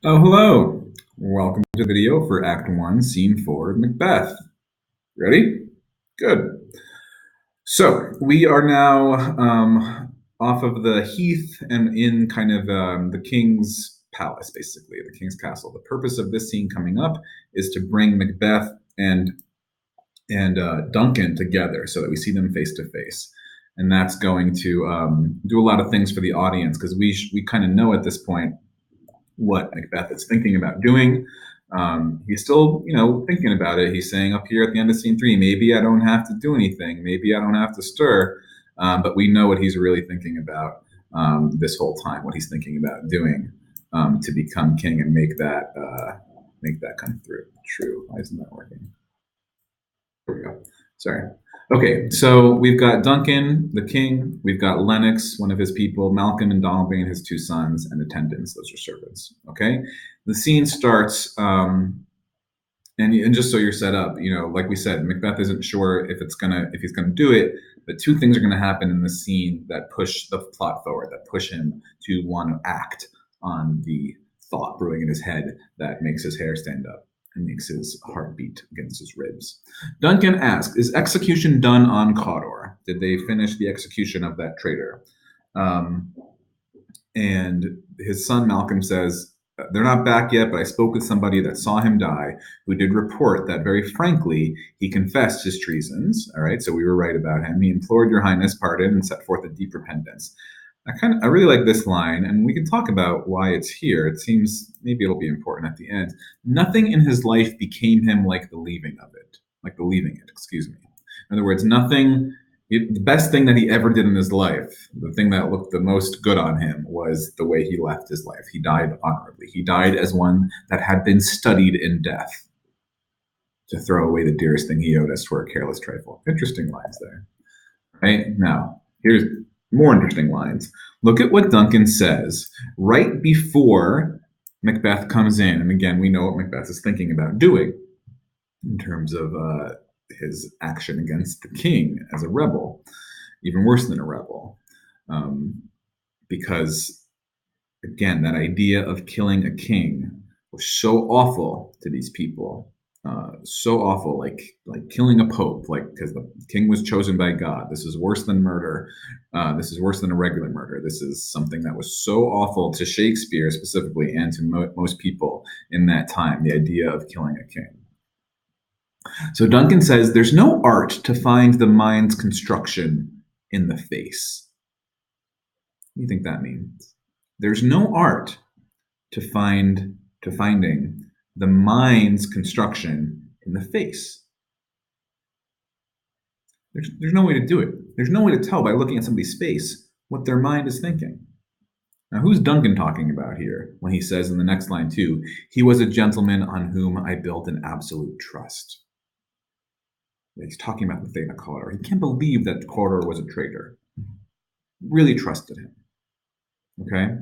Oh, hello. Welcome to the video for Act 1, Scene 4 of Macbeth. Ready? Good. So, we are now off of the heath and in kind of the king's palace, basically, the king's castle. The purpose of this scene coming up is to bring Macbeth and Duncan together so that we see them face to face. And that's going to do a lot of things for the audience because we kind of know at this point what Macbeth is thinking about doing. He's still, thinking about it. He's saying up here at the end of scene 3, maybe I don't have to do anything. Maybe I don't have to stir. But we know what he's really thinking about this whole time. What he's thinking about doing to become king and make that come through. True. Why isn't that working? Here we go. Sorry. Okay, so we've got Duncan, the king. We've got Lennox, one of his people, Malcolm and Donalbain, his two sons, and attendants. Those are servants. Okay, the scene starts, and just so you're set up, like we said, Macbeth isn't sure if he's gonna do it, but two things are gonna happen in the scene that push the plot forward, that push him to want to act on the thought brewing in his head that makes his hair stand up and makes his heart beat against his ribs. Duncan asks, is execution done on Cawdor? Did they finish the execution of that traitor? And his son Malcolm says, they're not back yet, but I spoke with somebody that saw him die, who did report that very frankly, he confessed his treasons. All right, so we were right about him. He implored your highness pardon and set forth a deep repentance. I really like this line, and we can talk about why it's here. It seems maybe it'll be important at the end. Nothing in his life became him like the leaving it, excuse me. In other words, the best thing that he ever did in his life, the thing that looked the most good on him, was the way he left his life. He died honorably. He died as one that had been studied in death to throw away the dearest thing he owed us for a careless trifle. Interesting lines there. Right? Now, here's more interesting lines. Look at what Duncan says right before Macbeth comes in. And again, we know what Macbeth is thinking about doing in terms of his action against the king as a rebel, even worse than a rebel. Because, again, that idea of killing a king was so awful to these people. So awful, like killing a pope, because the king was chosen by God. This is worse than murder. This is worse than a regular murder. This is something that was so awful to Shakespeare specifically, and to most people in that time. The idea of killing a king. So Duncan says, "There's no art to find the mind's construction in the face." What do you think that means? There's no art to finding the mind's construction in the face. There's no way to do it. There's no way to tell by looking at somebody's face what their mind is thinking. Now, who's Duncan talking about here when he says in the next line too, he was a gentleman on whom I built an absolute trust? He's talking about the Thane Cawdor. He can't believe that Cawdor was a traitor. Really trusted him. Okay?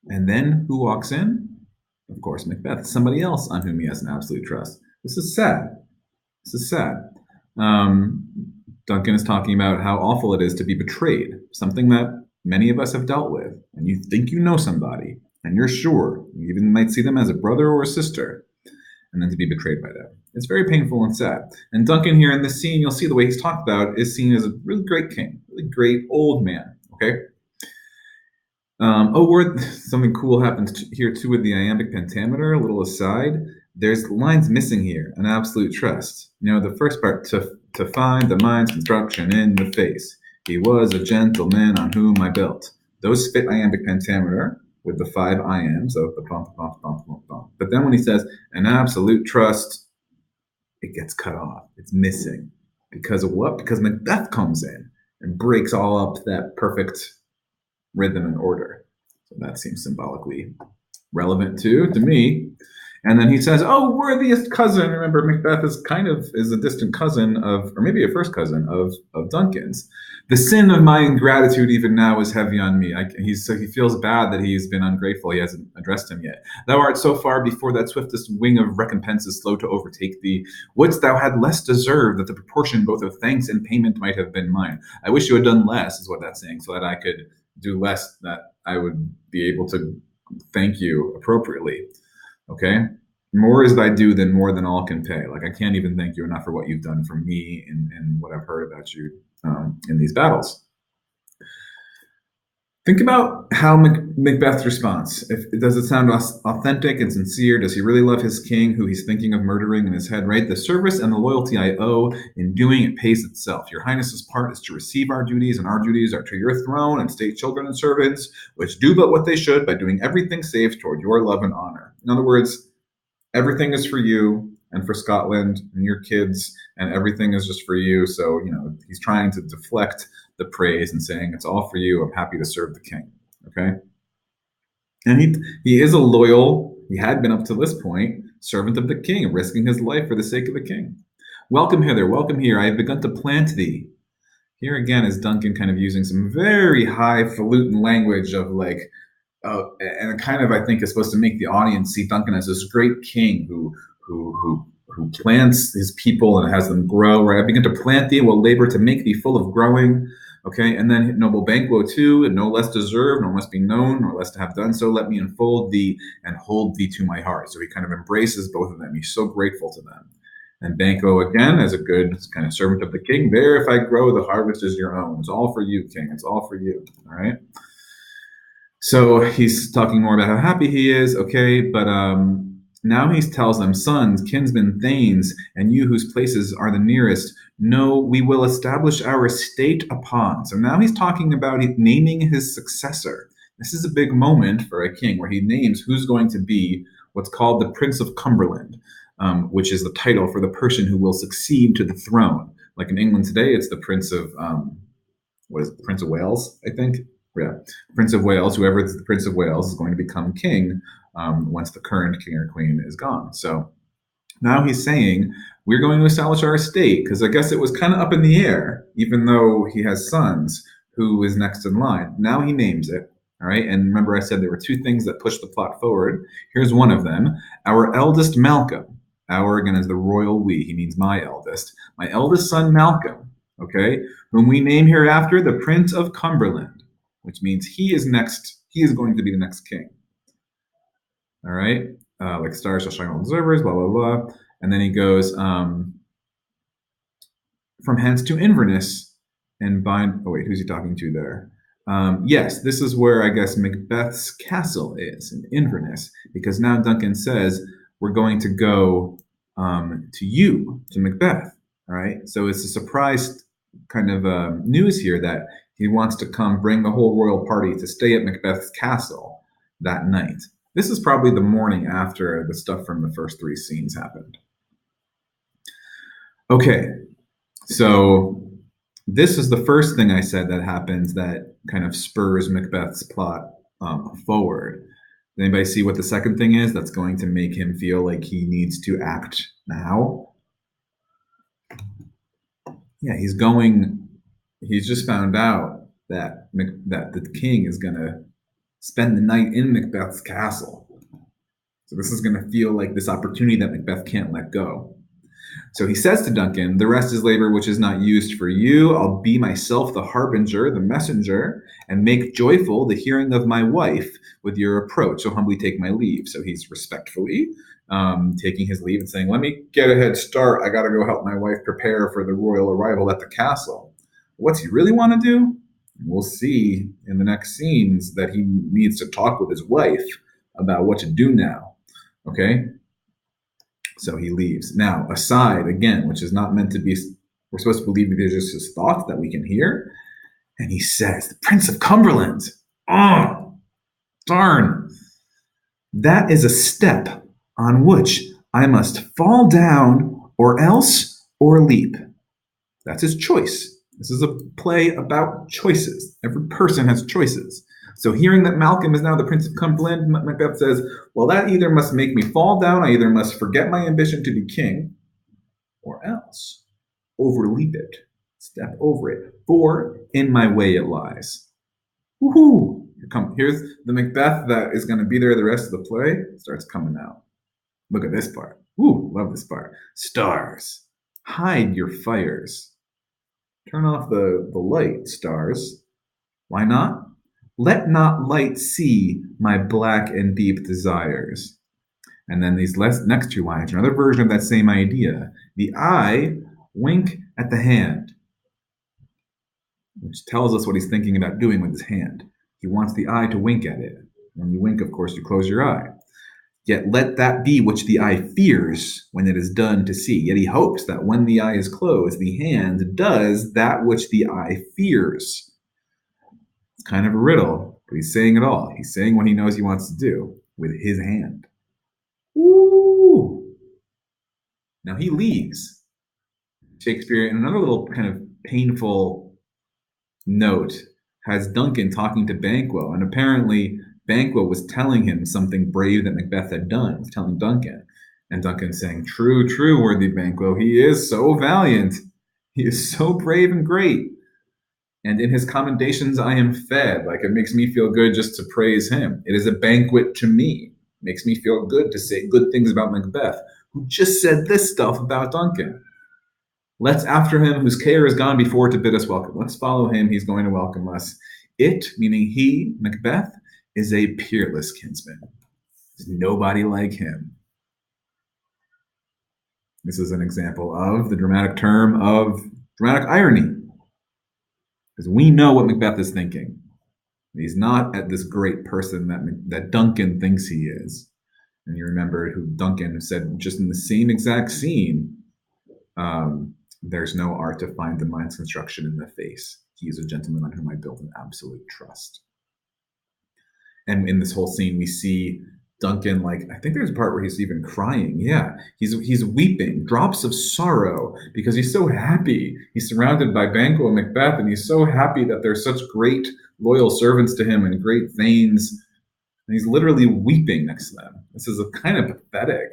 And then who walks in? Of course, Macbeth, somebody else on whom he has an absolute trust. This is sad. This is sad. Duncan is talking about how awful it is to be betrayed, something that many of us have dealt with. And you think you know somebody, and you're sure. You even might see them as a brother or a sister, and then to be betrayed by them. It's very painful and sad. And Duncan here in this scene, you'll see the way he's talked about, is seen as a really great king, really great old man. Okay? Something cool happens here too with the iambic pentameter. A little aside, there's lines missing here. An absolute trust. The first part, to find the mind's construction in the face. He was a gentleman on whom I built. Those fit iambic pentameter with the 5 iambs of the bump, bump, bump, bump, bump. But then when he says an absolute trust, it gets cut off. It's missing. Because of what? Because Macbeth comes in and breaks all up that perfect rhythm and order. So that seems symbolically relevant too, to me. And then he says, "Oh, worthiest cousin." Remember, Macbeth is a distant cousin of, or maybe a first cousin of Duncan's. "The sin of my ingratitude even now is heavy on me." So he feels bad that he's been ungrateful. He hasn't addressed him yet. "Thou art so far before that swiftest wing of recompense is slow to overtake thee. Wouldst thou had less deserved, that the proportion both of thanks and payment might have been mine." I wish you had done less, is what that's saying, so that I could do less, that I would be able to thank you appropriately. Okay. More is thy due than more than all can pay. Like, I can't even thank you enough for what you've done for me and what I've heard about you in these battles. Think about how Macbeth responds. Does it sound authentic and sincere? Does he really love his king, who he's thinking of murdering in his head? Right. The service and the loyalty I owe in doing it pays itself. Your Highness's part is to receive our duties, and our duties are to your throne and state children and servants, which do but what they should by doing everything safe toward your love and honor. In other words, everything is for you and for Scotland and your kids, and everything is just for you. So, he's trying to deflect the praise and saying, it's all for you. I'm happy to serve the king. Okay. And he is a loyal, he had been up to this point, servant of the king, risking his life for the sake of the king. Welcome hither, welcome here. I have begun to plant thee. Here again is Duncan kind of using some very highfalutin language of like, and it kind of, I think, is supposed to make the audience see Duncan as this great king who plants his people and has them grow. Right, I begin to plant thee, will labor to make thee full of growing. Okay, and then noble Banquo too, and no less deserved, nor must be known, nor less to have done so. Let me enfold thee and hold thee to my heart. So he kind of embraces both of them. He's so grateful to them. And Banquo, again, as a good kind of servant of the king, there, if I grow, the harvest is your own. It's all for you, king. It's all for you. All right. So he's talking more about how happy he is, okay, but now he tells them, sons, kinsmen, thanes, and you whose places are the nearest, no, we will establish our estate upon. So now he's talking about naming his successor. This is a big moment for a king where he names who's going to be what's called the Prince of Cumberland, which is the title for the person who will succeed to the throne. Like in England today, it's the Prince of, what is it, Prince of Wales, I think? Yeah, Prince of Wales, whoever is the Prince of Wales is going to become king once the current king or queen is gone. So now he's saying, we're going to establish our estate, because I guess it was kind of up in the air, even though he has sons, who is next in line. Now he names it. All right. And remember, I said there were two things that pushed the plot forward. Here's one of them. Our eldest Malcolm. Our, again, is the royal we. He means my eldest. My eldest son, Malcolm, okay, whom we name hereafter the Prince of Cumberland, which means he is next. He is going to be the next king. All right. Like stars shall shine on observers, blah, blah, blah. And then he goes, from hence to Inverness and bind. Oh, wait, who's he talking to there? Yes, this is where I guess Macbeth's castle is, in Inverness, because now Duncan says, we're going to go to Macbeth. All right. So it's a surprise kind of news here that he wants to come bring the whole royal party to stay at Macbeth's castle that night. This is probably the morning after the stuff from the first three scenes happened. Okay, so this is the first thing I said that happens that kind of spurs Macbeth's plot forward. Does anybody see what the second thing is that's going to make him feel like he needs to act now? Yeah, he's just found out that the king is going to spend the night in Macbeth's castle. So this is going to feel like this opportunity that Macbeth can't let go. So he says to Duncan, the rest is labor which is not used for you. I'll be myself the harbinger, the messenger, and make joyful the hearing of my wife with your approach. So humbly take my leave. So he's respectfully taking his leave and saying, let me get a head start. I got to go help my wife prepare for the royal arrival at the castle. What's he really want to do? We'll see in the next scenes that he needs to talk with his wife about what to do now. Okay? So he leaves. Now, aside, again, which is not meant to be, we're supposed to believe these are just his thoughts that we can hear. And he says, the Prince of Cumberland. Oh, darn. That is a step on which I must fall down or else or leap. That's his choice. This is a play about choices. Every person has choices. So hearing that Malcolm is now the Prince of Cumberland, Macbeth says, well, that either must make me fall down, I either must forget my ambition to be king, or else overleap it, step over it, for in my way it lies. Woohoo! Here's the Macbeth that is going to be there the rest of the play, starts coming out. Look at this part. Ooh, love this part. Stars, hide your fires. Turn off the light, stars. Why not? Let not light see my black and deep desires. And then these next two lines, another version of that same idea. The eye wink at the hand, which tells us what he's thinking about doing with his hand. He wants the eye to wink at it. When you wink, of course, you close your eye. Yet let that be which the eye fears when it is done to see. Yet he hopes that when the eye is closed, the hand does that which the eye fears. It's kind of a riddle, but he's saying it all. He's saying what he knows he wants to do with his hand. Ooh! Now he leaves. Shakespeare, in another little kind of painful note, has Duncan talking to Banquo, and apparently Banquo was telling him something brave that Macbeth had done. He's telling Duncan, and Duncan saying, "True, true, worthy Banquo. He is so valiant. He is so brave and great. And in his commendations I am fed." Like, it makes me feel good just to praise him. It is a banquet to me. It makes me feel good to say good things about Macbeth, who just said this stuff about Duncan. Let's after him whose care is gone before to bid us welcome. Let's follow him. He's going to welcome us. It, meaning he, Macbeth, is a peerless kinsman. There's nobody like him. This is an example of the dramatic term of dramatic irony. Because we know what Macbeth is thinking. He's not at this great person that Duncan thinks he is. And you remember who Duncan said just in the same exact scene, there's no art to find the mind's construction in the face. He is a gentleman on whom I build an absolute trust. And in this whole scene, we see Duncan, like, I think there's a part where he's even crying. Yeah, he's weeping, drops of sorrow, because he's so happy. He's surrounded by Banquo and Macbeth, and he's so happy that they're such great, loyal servants to him and great thanes. And he's literally weeping next to them. This is a kind of pathetic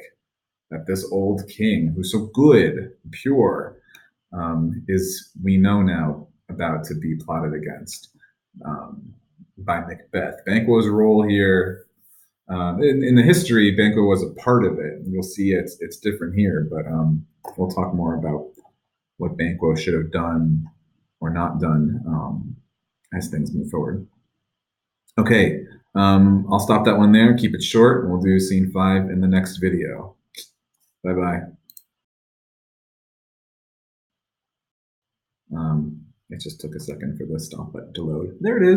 that this old king, who's so good, pure, is, we know now, about to be plotted against by Macbeth. Banquo's role here, in the history, Banquo was a part of it. You'll see it's different here, but we'll talk more about what Banquo should have done or not done as things move forward. Okay, I'll stop that one there, keep it short, and we'll do scene 5 in the next video. Bye-bye. It just took a second for the stop button to load. There it is.